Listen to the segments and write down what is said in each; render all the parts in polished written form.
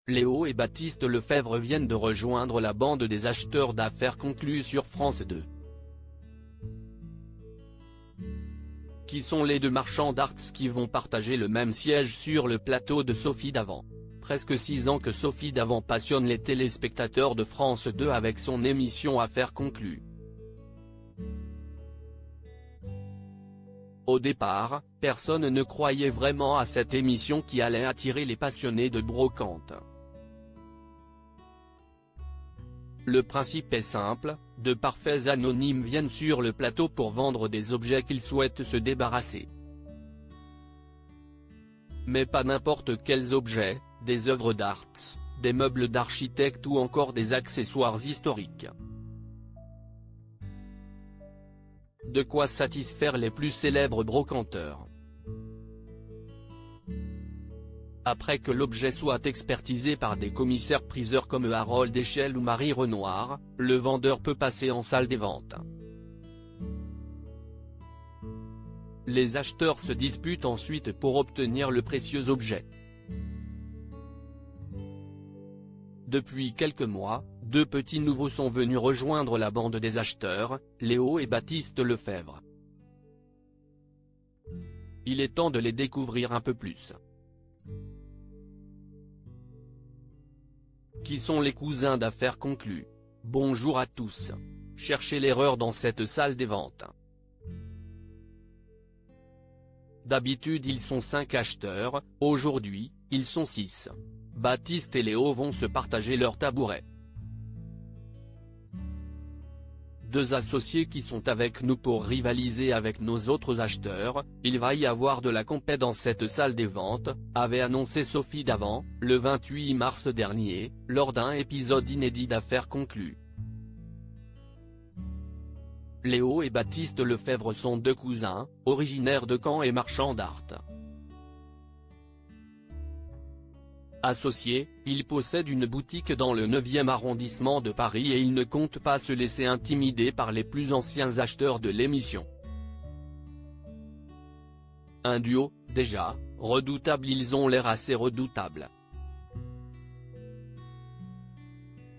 Léo et Baptiste Lefebvre viennent de rejoindre la bande des acheteurs d'affaires conclus sur France 2. Qui sont les deux marchands d'arts qui vont partager le même siège sur le plateau de Sophie Davant. Presque 6 ans que Sophie Davant passionne les téléspectateurs de France 2 avec son émission Affaires conclues. Au départ, personne ne croyait vraiment à cette émission qui allait attirer les passionnés de brocante. Le principe est simple, de parfaits anonymes viennent sur le plateau pour vendre des objets qu'ils souhaitent se débarrasser. Mais pas n'importe quels objets, des œuvres d'art, des meubles d'architecte ou encore des accessoires historiques. De quoi satisfaire les plus célèbres brocanteurs. Après que l'objet soit expertisé par des commissaires-priseurs comme Harold Echelle ou Marie Renoir, le vendeur peut passer en salle des ventes. Les acheteurs se disputent ensuite pour obtenir le précieux objet. Depuis quelques mois, 2 petits nouveaux sont venus rejoindre la bande des acheteurs, Léo et Baptiste Lefebvre. Il est temps de les découvrir un peu plus. Qui sont les cousins d'affaires conclus? Bonjour à tous. Cherchez l'erreur dans cette salle des ventes. D'habitude ils sont 5 acheteurs, aujourd'hui, ils sont 6. Baptiste et Léo vont se partager leur tabouret. 2 associés qui sont avec nous pour rivaliser avec nos autres acheteurs, il va y avoir de la compète dans cette salle des ventes, avait annoncé Sophie Davant, le 28 mars dernier, lors d'un épisode inédit d'Affaires conclues. Léo et Baptiste Lefebvre sont 2 cousins, originaires de Caen et marchands d'art. Associés, ils possèdent une boutique dans le 9e arrondissement de Paris et ils ne comptent pas se laisser intimider par les plus anciens acheteurs de l'émission. Un duo, déjà, redoutable, ils ont l'air assez redoutables.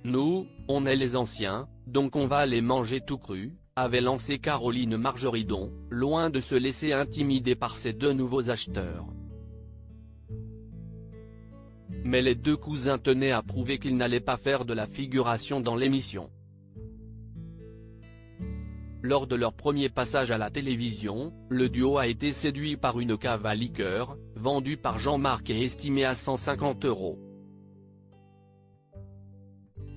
Nous, on est les anciens, donc on va les manger tout cru, avait lancé Caroline Margeridon, loin de se laisser intimider par ces 2 nouveaux acheteurs. Mais les 2 cousins tenaient à prouver qu'ils n'allaient pas faire de la figuration dans l'émission. Lors de leur premier passage à la télévision, le duo a été séduit par une cave à liqueurs, vendue par Jean-Marc et estimée à 150 €.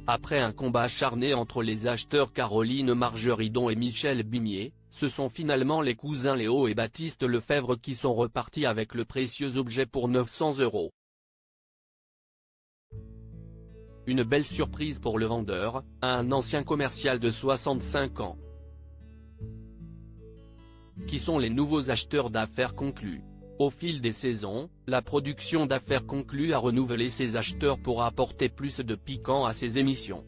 Après un combat acharné entre les acheteurs Caroline Margeridon et Michel Bimier, ce sont finalement les cousins Léo et Baptiste Lefebvre qui sont repartis avec le précieux objet pour 900 €. Une belle surprise pour le vendeur, un ancien commercial de 65 ans. Qui sont les nouveaux acheteurs d'affaires conclues? Au fil des saisons, la production d'affaires conclues a renouvelé ses acheteurs pour apporter plus de piquant à ses émissions.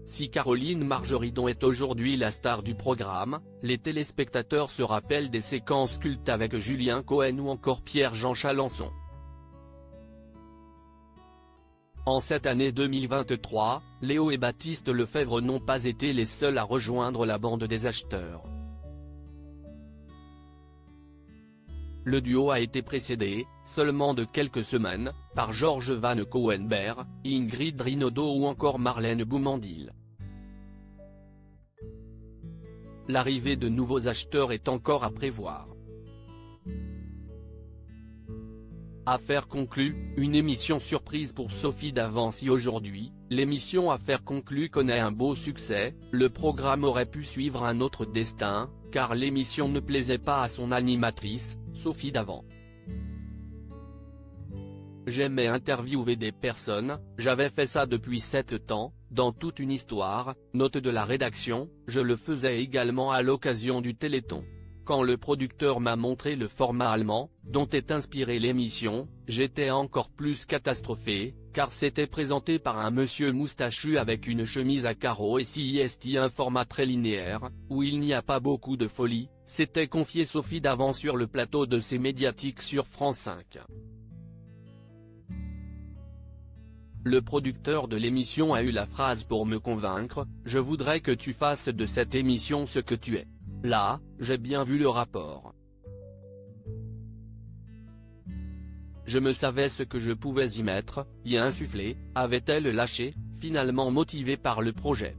Si Caroline Margeridon est aujourd'hui la star du programme, les téléspectateurs se rappellent des séquences cultes avec Julien Cohen ou encore Pierre-Jean Chalençon. En cette année 2023, Léo et Baptiste Lefebvre n'ont pas été les seuls à rejoindre la bande des acheteurs. Le duo a été précédé, seulement de quelques semaines, par Georges Van Coenberg, Ingrid Rinaudot ou encore Marlène Boumandil. L'arrivée de nouveaux acheteurs est encore à prévoir. Affaires conclues, une émission surprise pour Sophie Davant. Si aujourd'hui, l'émission Affaires conclues connaît un beau succès, le programme aurait pu suivre un autre destin, car l'émission ne plaisait pas à son animatrice, Sophie Davant. J'aimais interviewer des personnes, j'avais fait ça depuis 7 ans, dans toute une histoire, note de la rédaction, je le faisais également à l'occasion du Téléthon. Quand le producteur m'a montré le format allemand, dont est inspirée l'émission, j'étais encore plus catastrophé, car c'était présenté par un monsieur moustachu avec une chemise à carreaux et CIST, un format très linéaire, où il n'y a pas beaucoup de folie, s'était confié Sophie Davant sur le plateau de ses médiatiques sur France 5. Le producteur de l'émission a eu la phrase pour me convaincre: je voudrais que tu fasses de cette émission ce que tu es. Là, j'ai bien vu le rapport. Je me savais ce que je pouvais y mettre, y insuffler, avait-elle lâché, finalement motivée par le projet.